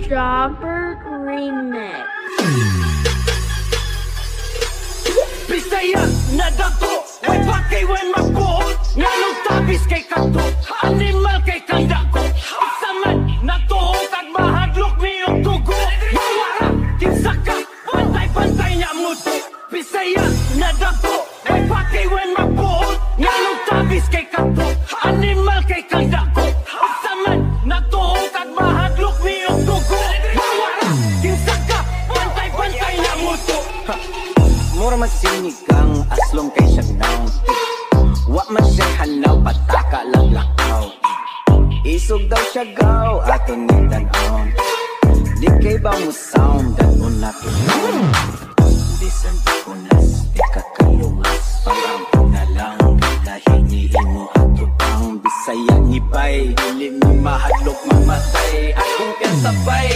Jobber Remix. Bisaya na dato, way pakay way magbuot. Nganong tabis kay kanto, animal kay kandako. Isaman na tuho kag mahadlok niyong tugo. Mawara, kinsaka, pantay-pantay niya muto. Bisaya na dato, way pakay way magbuot. Nganong tabis kay kanto, animal kay kandako. Isaman na tuho kag mahadlok niyong tugo. Mawara, kinsaka, pantay-pantay niya muto. Mura masinig kang aslong kay shutdown. Wa man siya hanaw, pataka lang lakaw. Isog daw siya gaw, ato ni tan-on. Di kay ba mo sound, danon na pinong. Listen to kunas, di ka kalungas. Parang na lang, nahingi mo ato pang Bisaya ni bay. Dili ni mahadlok mamatay, akong kasabay.